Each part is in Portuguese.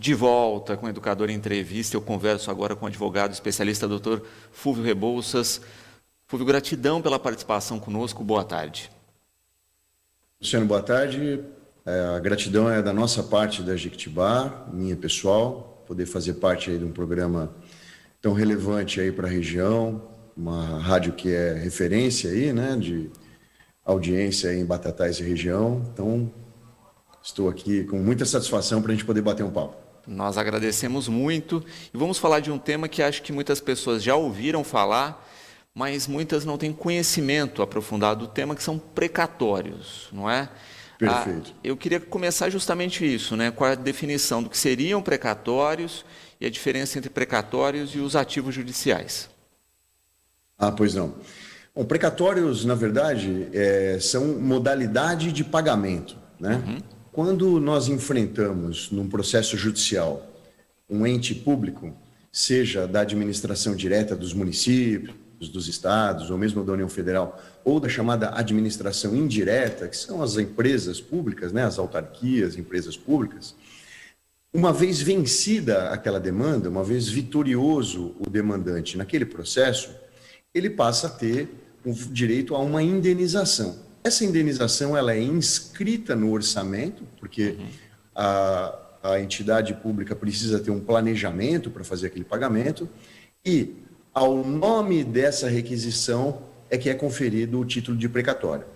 De volta com o Educador em Entrevista, eu converso agora com o advogado especialista Dr. Fúvio Rebouças. Fúvio, gratidão pela participação conosco, boa tarde. Luciano, boa tarde. A gratidão é da nossa parte da Jequitibá, minha pessoal, poder fazer parte aí de um programa tão relevante aí para a região, uma rádio que é referência aí, né, de audiência aí em Batatais e região. Então, estou aqui com muita satisfação para a gente poder bater um papo. Nós agradecemos muito e vamos falar de um tema que acho que muitas pessoas já ouviram falar, mas muitas não têm conhecimento aprofundado do tema, que são precatórios, não é? Perfeito. Eu queria começar justamente isso, né? Com a definição do que seriam precatórios e a diferença entre precatórios e os ativos judiciais. Pois não. Bom, precatórios, na verdade, são modalidade de pagamento, né? Quando nós enfrentamos num processo judicial um ente público, seja da administração direta dos municípios, dos estados, ou mesmo da União Federal, ou da chamada administração indireta, que são as empresas públicas, né, as autarquias, empresas públicas, uma vez vencida aquela demanda, uma vez vitorioso o demandante naquele processo, ele passa a ter o direito a uma indenização. Essa indenização ela é inscrita no orçamento, porque a entidade pública precisa ter um planejamento para fazer aquele pagamento, e ao nome dessa requisição é que é conferido o título de precatório.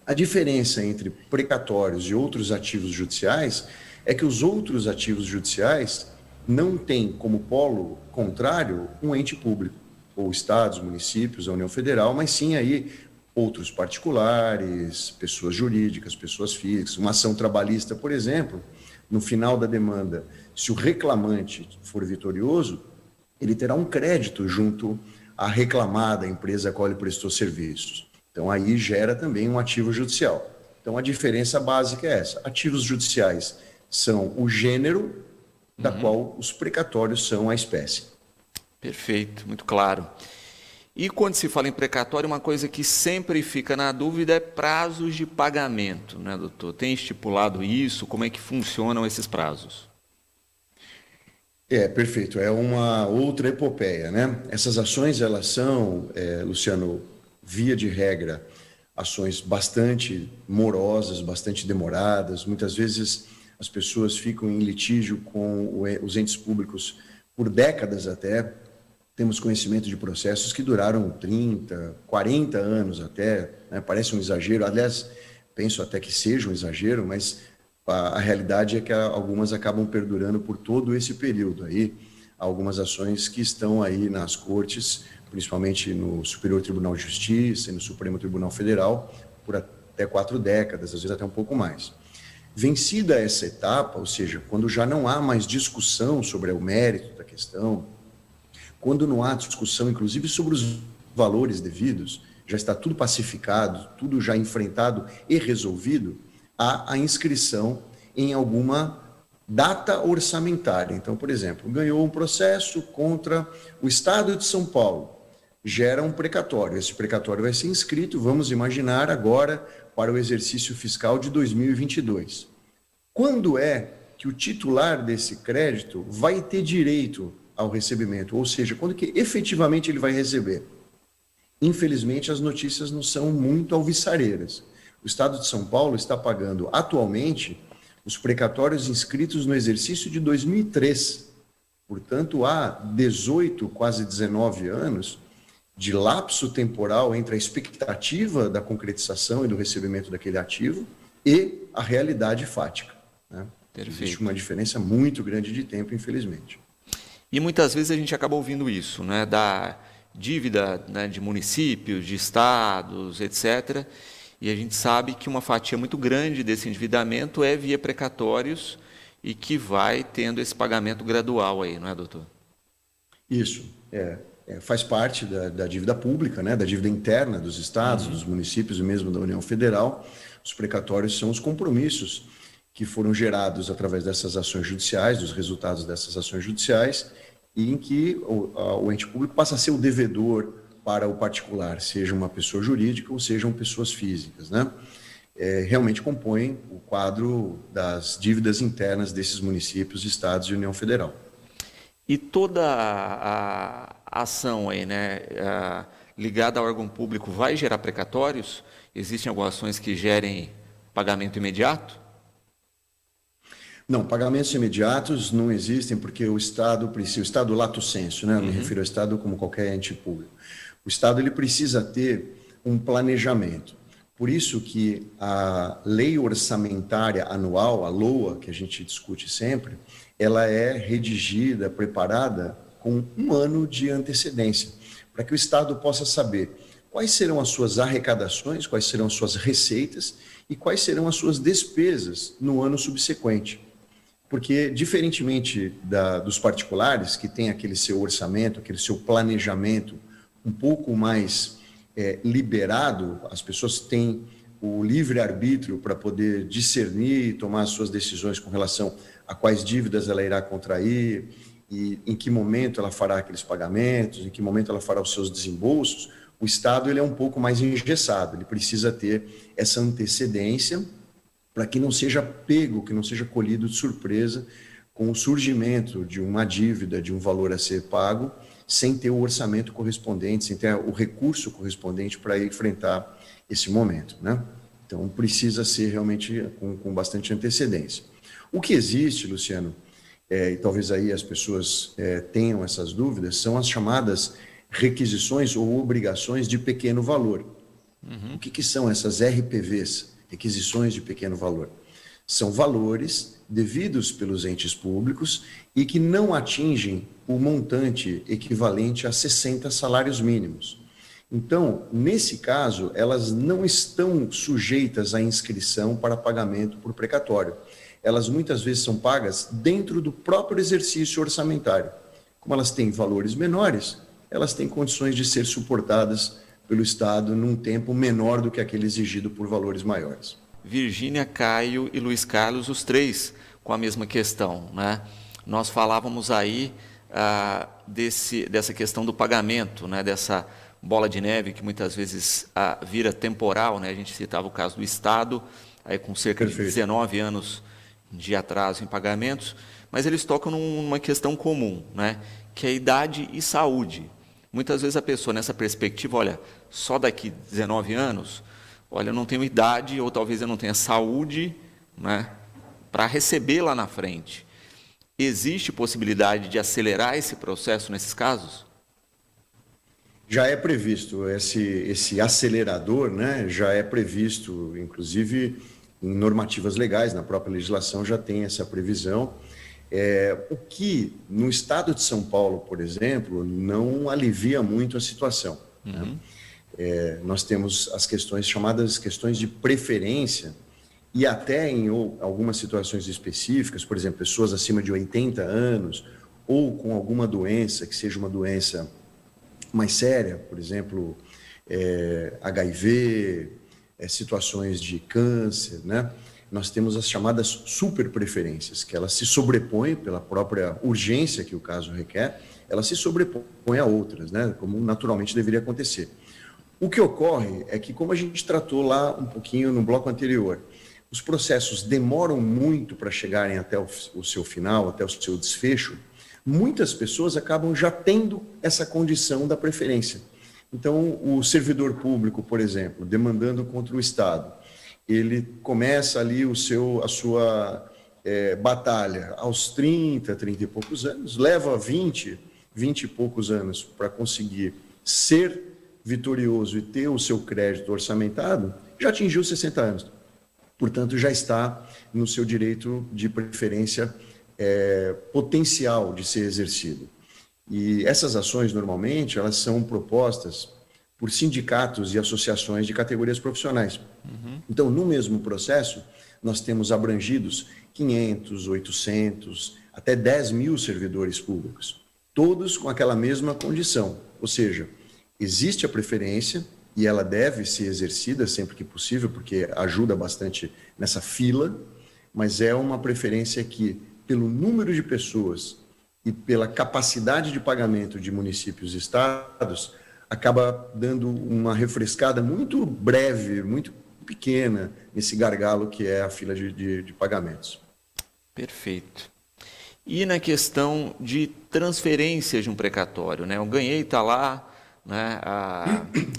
A diferença entre precatórios e outros ativos judiciais é que os outros ativos judiciais não têm como polo contrário um ente público, ou estados, municípios, a União Federal, mas sim aí outros particulares, pessoas jurídicas, pessoas físicas. Uma ação trabalhista, por exemplo, no final da demanda, se o reclamante for vitorioso, ele terá um crédito junto à reclamada empresa a qual ele prestou serviços. Então, aí gera também um ativo judicial. Então, a diferença básica é essa. Ativos judiciais são o gênero da qual os precatórios são a espécie. Perfeito, muito claro. E quando se fala em precatório, uma coisa que sempre fica na dúvida é prazos de pagamento, né, doutor? Tem estipulado isso? Como é que funcionam esses prazos? Perfeito. É uma outra epopeia, né? Essas ações, elas são, Luciano, via de regra, ações bastante morosas, bastante demoradas. Muitas vezes as pessoas ficam em litígio com os entes públicos por décadas até. Temos conhecimento de processos que duraram 30, 40 anos até, né? Parece um exagero, aliás, penso até que seja um exagero, mas a realidade é que algumas acabam perdurando por todo esse período. Aí, algumas ações que estão aí nas cortes, principalmente no Superior Tribunal de Justiça e no Supremo Tribunal Federal, por até 4 décadas, às vezes até um pouco mais. Vencida essa etapa, ou seja, quando já não há mais discussão sobre o mérito da questão, quando não há discussão, inclusive, sobre os valores devidos, já está tudo pacificado, tudo já enfrentado e resolvido, há a inscrição em alguma data orçamentária. Então, por exemplo, ganhou um processo contra o Estado de São Paulo, gera um precatório. Esse precatório vai ser inscrito, vamos imaginar agora, para o exercício fiscal de 2022. Quando é que o titular desse crédito vai ter direito ao recebimento, ou seja, quando que efetivamente ele vai receber? Infelizmente, as notícias não são muito alvissareiras. O Estado de São Paulo está pagando atualmente os precatórios inscritos no exercício de 2003. Portanto, há 18, quase 19 anos de lapso temporal entre a expectativa da concretização e do recebimento daquele ativo e a realidade fática, né? Existe uma diferença muito grande de tempo, infelizmente. E muitas vezes a gente acaba ouvindo isso, né, da dívida, né, de municípios, de estados, etc. E a gente sabe que uma fatia muito grande desse endividamento é via precatórios e que vai tendo esse pagamento gradual aí, não é, doutor? Isso, faz parte da dívida pública, né, da dívida interna dos estados, dos municípios e mesmo da União Federal. Os precatórios são os compromissos que foram gerados através dessas ações judiciais, dos resultados dessas ações judiciais, e em que o ente público passa a ser o devedor para o particular, seja uma pessoa jurídica ou sejam pessoas físicas, né? realmente compõem o quadro das dívidas internas desses municípios, estados e União Federal. E toda a ação aí, né, ligada ao órgão público vai gerar precatórios? Existem algumas ações que gerem pagamento imediato? Não, pagamentos imediatos não existem porque o Estado precisa, o Estado lato sensu, né? Eu me refiro ao Estado como qualquer ente público. O Estado ele precisa ter um planejamento. Por isso que a lei orçamentária anual, a LOA, que a gente discute sempre, ela é redigida, preparada com um ano de antecedência, para que o Estado possa saber quais serão as suas arrecadações, quais serão as suas receitas e quais serão as suas despesas no ano subsequente. Porque, diferentemente dos particulares, que têm aquele seu orçamento, aquele seu planejamento um pouco mais liberado, as pessoas têm o livre-arbítrio para poder discernir e tomar as suas decisões com relação a quais dívidas ela irá contrair e em que momento ela fará aqueles pagamentos, em que momento ela fará os seus desembolsos. O Estado ele é um pouco mais engessado, ele precisa ter essa antecedência para que não seja pego, que não seja colhido de surpresa com o surgimento de uma dívida, de um valor a ser pago, sem ter o orçamento correspondente, sem ter o recurso correspondente para enfrentar esse momento, né? Então, precisa ser realmente com bastante antecedência. O que existe, Luciano, e talvez aí as pessoas tenham essas dúvidas, são as chamadas requisições ou obrigações de pequeno valor. O que são essas RPVs, requisições de pequeno valor? São valores devidos pelos entes públicos e que não atingem o montante equivalente a 60 salários mínimos. Então, nesse caso, elas não estão sujeitas à inscrição para pagamento por precatório. Elas muitas vezes são pagas dentro do próprio exercício orçamentário. Como elas têm valores menores, elas têm condições de ser suportadas pelo Estado num tempo menor do que aquele exigido por valores maiores. Virgínia, Caio e Luiz Carlos, os três com a mesma questão, né? Nós falávamos aí dessa questão do pagamento, né? Dessa bola de neve que muitas vezes vira temporal, né? A gente citava o caso do Estado, aí com cerca de 19 anos de atraso em pagamentos, mas eles tocam numa questão comum, né? Que é idade e saúde. Muitas vezes a pessoa, nessa perspectiva, olha, só daqui 19 anos, olha, eu não tenho idade ou talvez eu não tenha saúde, né, para receber lá na frente. Existe possibilidade de acelerar esse processo nesses casos? Já é previsto esse acelerador, né? Já é previsto, inclusive, em normativas legais, na própria legislação já tem essa previsão. O que, no estado de São Paulo, por exemplo, não alivia muito a situação. Né? Nós temos as questões chamadas questões de preferência e até em algumas situações específicas, por exemplo, pessoas acima de 80 anos ou com alguma doença, que seja uma doença mais séria, por exemplo, HIV, situações de câncer, né? Nós temos as chamadas superpreferências, que elas se sobrepõem pela própria urgência que o caso requer, elas se sobrepõem a outras, né? Como naturalmente deveria acontecer. O que ocorre é que, como a gente tratou lá um pouquinho no bloco anterior, os processos demoram muito para chegarem até o seu final, até o seu desfecho, muitas pessoas acabam já tendo essa condição da preferência. Então, o servidor público, por exemplo, demandando contra o Estado, ele começa ali a sua batalha aos 30 e poucos anos, leva 20 e poucos anos para conseguir ser vitorioso e ter o seu crédito orçamentado, já atingiu 60 anos. Portanto, já está no seu direito de preferência potencial de ser exercido. E essas ações, normalmente, elas são propostas por sindicatos e associações de categorias profissionais. Então, no mesmo processo, nós temos abrangidos 500, 800, até 10 mil servidores públicos, todos com aquela mesma condição. Ou seja, existe a preferência e ela deve ser exercida sempre que possível, porque ajuda bastante nessa fila, mas é uma preferência que, pelo número de pessoas e pela capacidade de pagamento de municípios e estados, acaba dando uma refrescada muito breve, muito pequena nesse gargalo que é a fila de pagamentos. Perfeito. E na questão de transferência de um precatório, né? Eu ganhei, está lá, né,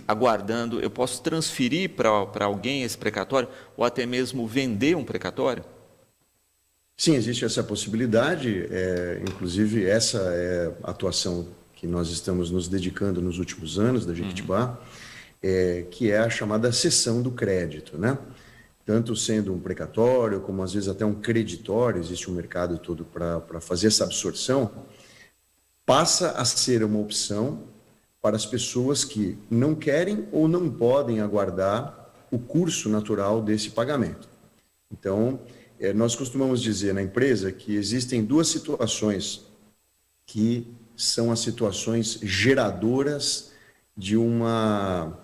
aguardando. Eu posso transferir para alguém esse precatório ou até mesmo vender um precatório? Sim, existe essa possibilidade. Inclusive, essa é a atuação que nós estamos nos dedicando nos últimos anos da Jequitibá, que é a chamada cessão do crédito, né? Tanto sendo um precatório, como às vezes até um creditório, existe um mercado todo para fazer essa absorção, passa a ser uma opção para as pessoas que não querem ou não podem aguardar o curso natural desse pagamento. Então, nós costumamos dizer na empresa que existem duas situações que são as situações geradoras de uma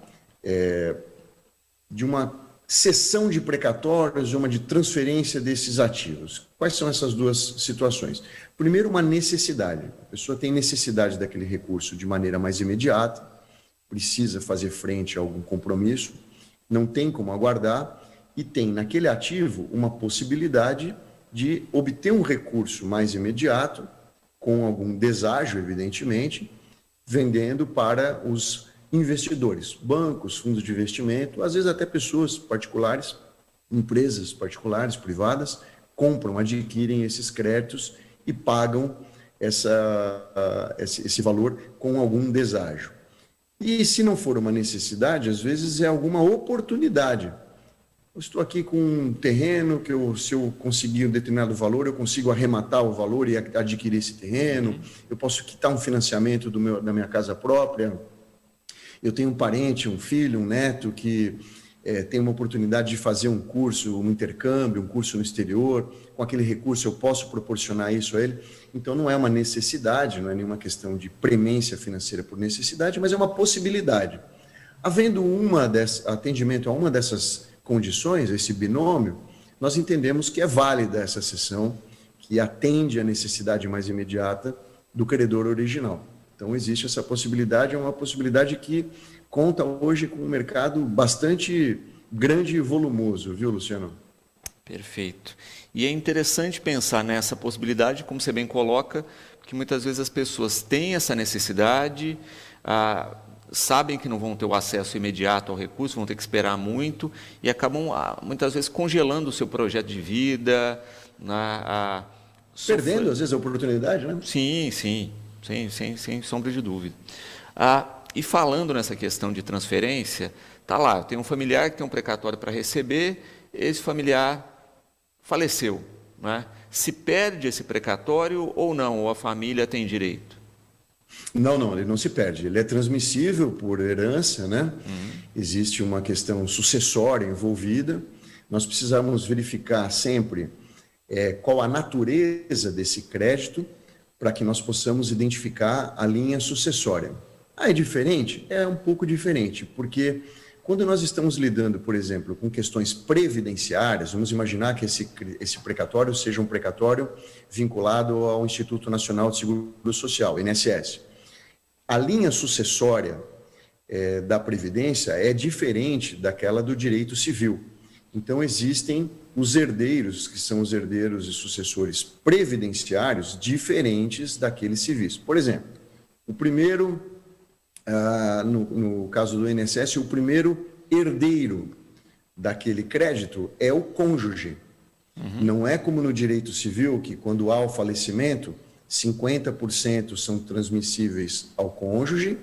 cessão de precatórios, uma de transferência desses ativos. Quais são essas duas situações? Primeiro, uma necessidade. A pessoa tem necessidade daquele recurso de maneira mais imediata, precisa fazer frente a algum compromisso, não tem como aguardar e tem naquele ativo uma possibilidade de obter um recurso mais imediato, com algum deságio, evidentemente, vendendo para os investidores, bancos, fundos de investimento, às vezes até pessoas particulares, empresas particulares, privadas, compram, adquirem esses créditos e pagam esse valor com algum deságio. E se não for uma necessidade, às vezes é alguma oportunidade. Eu estou aqui com um terreno que se eu conseguir um determinado valor, eu consigo arrematar o valor e adquirir esse terreno, eu posso quitar um financiamento da minha casa própria. Eu tenho um parente, um filho, um neto que tem uma oportunidade de fazer um curso, um intercâmbio, um curso no exterior. Com aquele recurso eu posso proporcionar isso a ele. Então não é uma necessidade, não é nenhuma questão de premência financeira por necessidade, mas é uma possibilidade. Havendo atendimento a uma dessas condições, esse binômio, nós entendemos que é válida essa cessão, que atende à necessidade mais imediata do credor original. Então, existe essa possibilidade, é uma possibilidade que conta hoje com um mercado bastante grande e volumoso, viu, Luciano? Perfeito. E é interessante pensar nessa possibilidade, como você bem coloca, que muitas vezes as pessoas têm essa necessidade, sabem que não vão ter o acesso imediato ao recurso, vão ter que esperar muito e acabam, muitas vezes, congelando o seu projeto de vida. Perdendo, às vezes, a oportunidade, né? Sim, sim. Sem sombra de dúvida. E falando nessa questão de transferência, tá lá, eu tenho um familiar que tem um precatório para receber, esse familiar faleceu, né? Se perde esse precatório ou não, ou a família tem direito? Não, ele não se perde, ele é transmissível por herança, né? Existe uma questão sucessória envolvida, nós precisamos verificar sempre qual a natureza desse crédito, para que nós possamos identificar a linha sucessória. É diferente? É um pouco diferente, porque quando nós estamos lidando, por exemplo, com questões previdenciárias, vamos imaginar que esse precatório seja um precatório vinculado ao Instituto Nacional de Seguro Social, INSS. A linha sucessória da Previdência é diferente daquela do direito civil. Então, existem os herdeiros, que são os herdeiros e sucessores previdenciários, diferentes daqueles civis. Por exemplo, o primeiro, no caso do INSS, o primeiro herdeiro daquele crédito é o cônjuge. Não é como no direito civil, que quando há o falecimento, 50% são transmissíveis ao cônjuge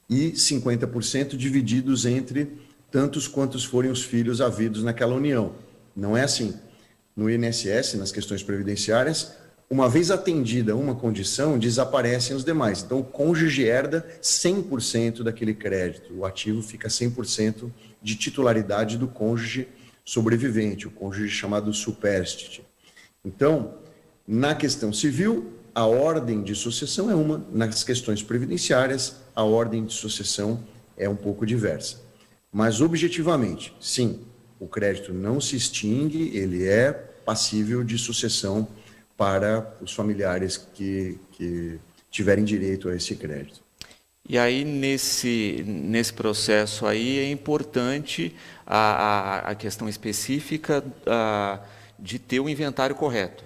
e 50% divididos entre tantos quantos forem os filhos havidos naquela união. Não é assim. No INSS, nas questões previdenciárias, uma vez atendida uma condição, desaparecem os demais. Então, o cônjuge herda 100% daquele crédito. O ativo fica 100% de titularidade do cônjuge sobrevivente, o cônjuge chamado supérstite. Então, na questão civil, a ordem de sucessão é uma. Nas questões previdenciárias, a ordem de sucessão é um pouco diversa. Mas, objetivamente, sim, o crédito não se extingue, ele é passível de sucessão para os familiares que tiverem direito a esse crédito. E aí, nesse processo aí, é importante a questão específica de ter o inventário correto.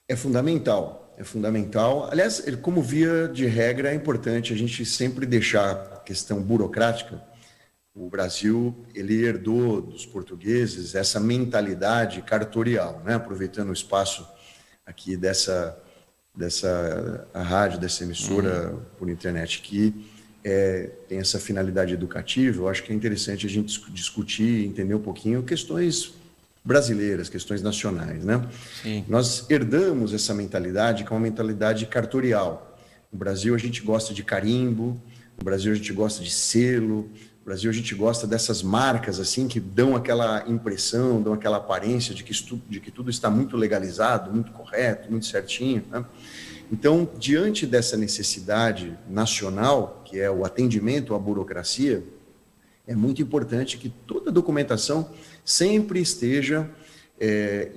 É fundamental, é fundamental. Aliás, como via de regra, é importante a gente sempre deixar a questão burocrática. O Brasil, ele herdou dos portugueses essa mentalidade cartorial, né? Aproveitando o espaço aqui dessa a rádio, dessa emissora por internet, que tem essa finalidade educativa. Eu acho que é interessante a gente discutir, entender um pouquinho questões brasileiras, questões nacionais, né? Sim. Nós herdamos essa mentalidade, que é uma mentalidade cartorial. No Brasil, a gente gosta de carimbo, no Brasil, a gente gosta de selo, no Brasil, a gente gosta dessas marcas assim que dão aquela impressão, dão aquela aparência de que tudo está muito legalizado, muito correto, muito certinho, né? Então, diante dessa necessidade nacional, que é o atendimento à burocracia, é muito importante que toda a documentação sempre esteja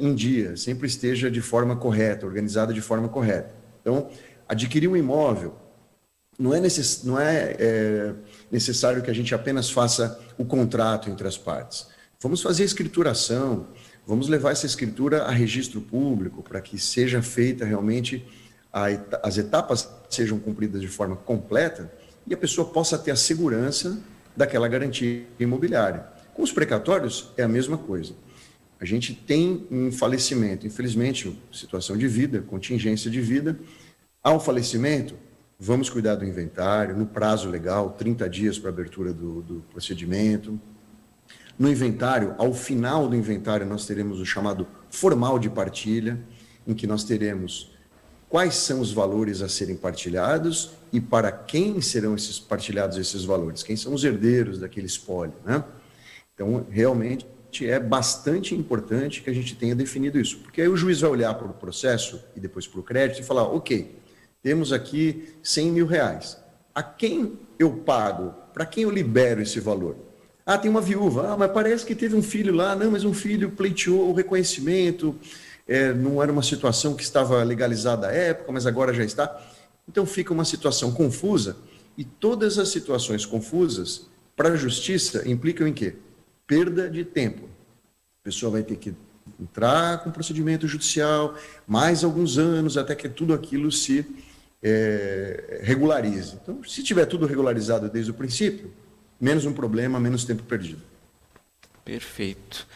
em dia, sempre esteja de forma correta, organizada de forma correta. Então, adquirir um imóvel não é necessário que a gente apenas faça o contrato entre as partes. Vamos fazer a escrituração, vamos levar essa escritura a registro público para que seja feita realmente, as etapas sejam cumpridas de forma completa e a pessoa possa ter a segurança daquela garantia imobiliária. Com os precatórios é a mesma coisa. A gente tem um falecimento, infelizmente, situação de vida, contingência de vida. Há um falecimento, vamos cuidar do inventário, no prazo legal, 30 dias para abertura do procedimento. No inventário, ao final do inventário, nós teremos o chamado formal de partilha, em que nós teremos quais são os valores a serem partilhados e para quem serão partilhados esses valores, quem são os herdeiros daquele espólio, né? Então, realmente, é bastante importante que a gente tenha definido isso, porque aí o juiz vai olhar para o processo e depois para o crédito e falar, ok, temos aqui 100 mil reais. A quem eu pago? Para quem eu libero esse valor? Ah, tem uma viúva. Ah, mas parece que teve um filho lá. Não, mas um filho pleiteou o reconhecimento. Não era uma situação que estava legalizada à época, mas agora já está. Então fica uma situação confusa e todas as situações confusas para a justiça implicam em quê? Perda de tempo. A pessoa vai ter que entrar com procedimento judicial, mais alguns anos até que tudo aquilo se regularize. Então, se tiver tudo regularizado desde o princípio, menos um problema, menos tempo perdido. Perfeito.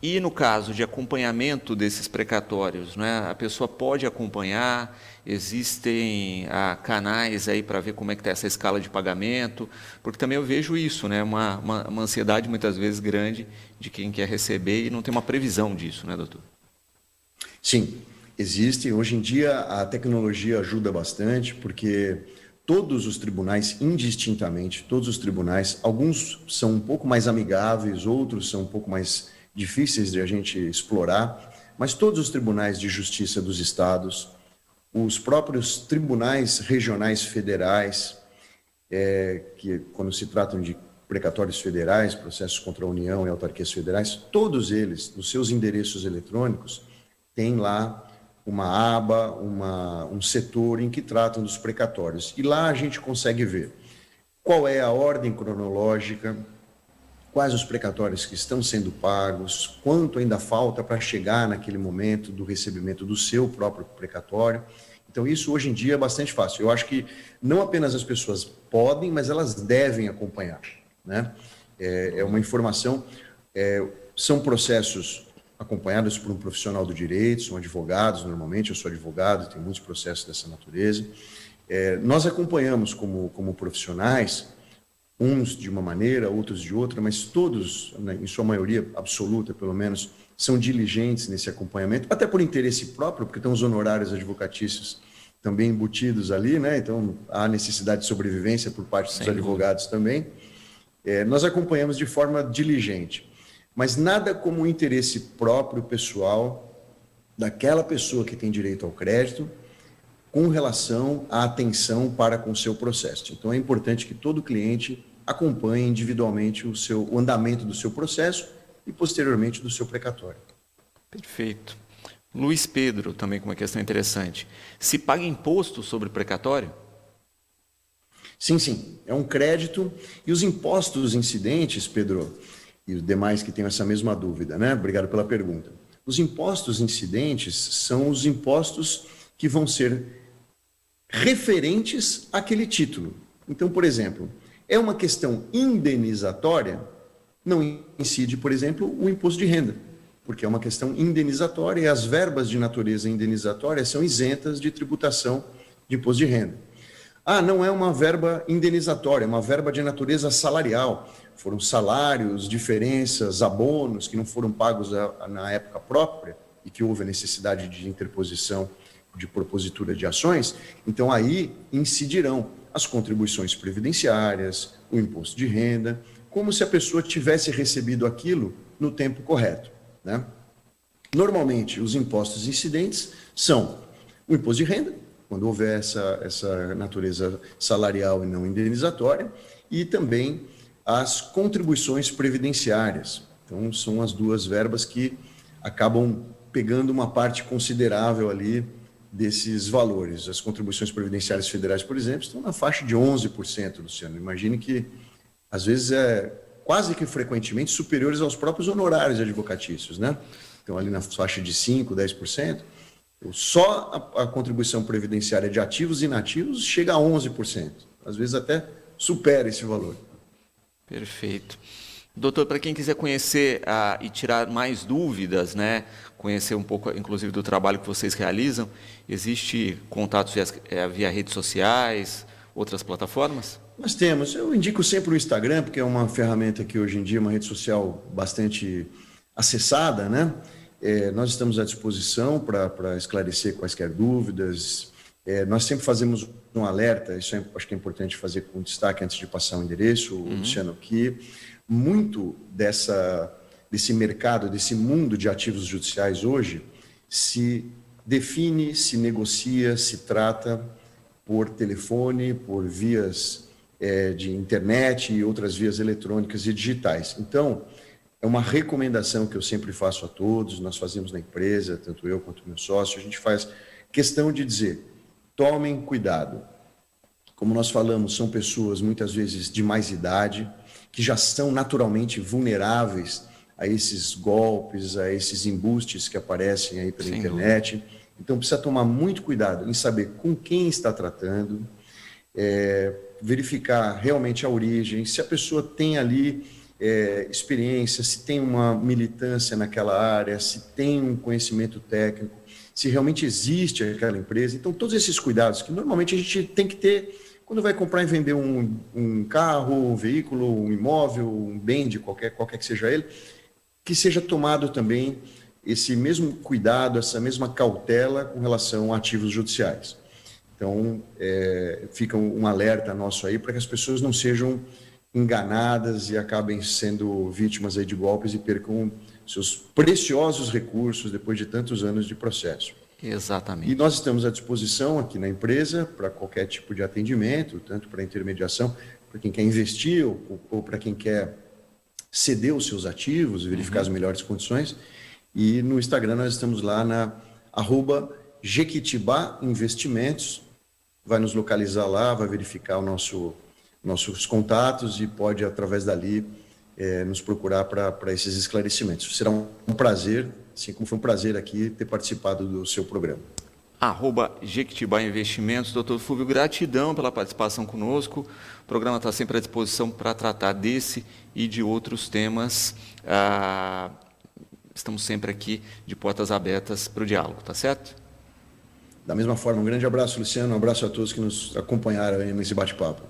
E no caso de acompanhamento desses precatórios, né, a pessoa pode acompanhar, existem canais aí para ver como é que está essa escala de pagamento, porque também eu vejo isso, né, uma ansiedade muitas vezes grande de quem quer receber e não tem uma previsão disso, né, doutor? Sim, existe. Hoje em dia a tecnologia ajuda bastante, porque todos os tribunais, indistintamente, todos os tribunais, alguns são um pouco mais amigáveis, outros são um pouco mais difíceis de a gente explorar, mas todos os tribunais de justiça dos estados, os próprios tribunais regionais federais, que quando se tratam de precatórios federais, processos contra a União e autarquias federais, todos eles, nos seus endereços eletrônicos, têm lá uma aba, um setor em que tratam dos precatórios. E lá a gente consegue ver qual é a ordem cronológica, quais os precatórios que estão sendo pagos, quanto ainda falta para chegar naquele momento do recebimento do seu próprio precatório. Então, isso hoje em dia é bastante fácil. Eu acho que não apenas as pessoas podem, mas elas devem acompanhar, né? É uma informação, são processos acompanhados por um profissional do direito, são advogados, normalmente, eu sou advogado, tenho muitos processos dessa natureza. Nós acompanhamos como profissionais, uns de uma maneira, outros de outra, mas todos, né, em sua maioria absoluta, pelo menos, são diligentes nesse acompanhamento, até por interesse próprio, porque tem os honorários advocatícios também embutidos ali, né? Então há necessidade de sobrevivência por parte dos advogados também. Nós acompanhamos de forma diligente, mas nada como o interesse próprio, pessoal, daquela pessoa que tem direito ao crédito, com relação à atenção para com o seu processo. Então é importante que todo cliente acompanhe individualmente o andamento do seu processo e, posteriormente, do seu precatório. Perfeito. Luiz Pedro, também com uma questão interessante. Se paga imposto sobre precatório? Sim, sim, é um crédito. E os impostos incidentes, Pedro, e os demais que tenham essa mesma dúvida, né? Obrigado pela pergunta. Os impostos incidentes são os impostos que vão ser referentes àquele título. Então, por exemplo, é uma questão indenizatória, não incide, por exemplo, o imposto de renda, porque é uma questão indenizatória e as verbas de natureza indenizatória são isentas de tributação de imposto de renda. Ah, não é uma verba indenizatória, é uma verba de natureza salarial. Foram salários, diferenças, abonos que não foram pagos na época própria e que houve a necessidade de interposição de propositura de ações. Então, aí incidirão as contribuições previdenciárias, o imposto de renda, como se a pessoa tivesse recebido aquilo no tempo correto, né? Normalmente, os impostos incidentes são o imposto de renda, quando houver essa natureza salarial e não indenizatória, e também as contribuições previdenciárias. Então, são as duas verbas que acabam pegando uma parte considerável ali desses valores. As contribuições previdenciárias federais, por exemplo, estão na faixa de 11%, Luciano. Imagine que, às vezes, quase que frequentemente superiores aos próprios honorários advocatícios, né? Então, ali na faixa de 5%, 10%. Só a contribuição previdenciária de ativos e inativos chega a 11%. Às vezes até supera esse valor. Perfeito. Doutor, para quem quiser conhecer e tirar mais dúvidas, né, conhecer um pouco, inclusive, do trabalho que vocês realizam, existe contatos via redes sociais, outras plataformas? Nós temos. Eu indico sempre o Instagram, porque é uma ferramenta que hoje em dia é uma rede social bastante acessada, né? Nós estamos à disposição para esclarecer quaisquer dúvidas. Nós sempre fazemos um alerta, isso acho que é importante fazer com destaque antes de passar o endereço, Luciano, que muito desse mercado, desse mundo de ativos judiciais hoje, se define, se negocia, se trata por telefone, por vias de internet e outras vias eletrônicas e digitais. Então, é uma recomendação que eu sempre faço a todos, nós fazemos na empresa, tanto eu quanto o meu sócio, a gente faz questão de dizer, tomem cuidado. Como nós falamos, são pessoas muitas vezes de mais idade, que já são naturalmente vulneráveis a esses golpes, a esses embustes que aparecem aí pela internet. Então precisa tomar muito cuidado em saber com quem está tratando, verificar realmente a origem, se a pessoa tem ali experiência, se tem uma militância naquela área, se tem um conhecimento técnico, se realmente existe aquela empresa. Então, todos esses cuidados que normalmente a gente tem que ter quando vai comprar e vender um carro, um veículo, um imóvel, um bem de qualquer que seja ele, que seja tomado também esse mesmo cuidado, essa mesma cautela com relação a ativos judiciais. Então, fica um alerta nosso aí para que as pessoas não sejam enganadas e acabem sendo vítimas aí de golpes e percam seus preciosos recursos depois de tantos anos de processo. Exatamente. E nós estamos à disposição aqui na empresa para qualquer tipo de atendimento, tanto para intermediação, para quem quer investir ou para quem quer ceder os seus ativos e verificar as melhores condições. E no Instagram nós estamos lá na @Jequitibá Investimentos. Vai nos localizar lá, vai verificar nossos contatos e pode, através dali, nos procurar para esses esclarecimentos. Será um prazer, assim como foi um prazer aqui ter participado do seu programa. @Jequitibá Investimentos. Doutor Fúvio, gratidão pela participação conosco. O programa está sempre à disposição para tratar desse e de outros temas. Estamos sempre aqui de portas abertas para o diálogo, tá certo? Da mesma forma, um grande abraço, Luciano, um abraço a todos que nos acompanharam aí nesse bate-papo.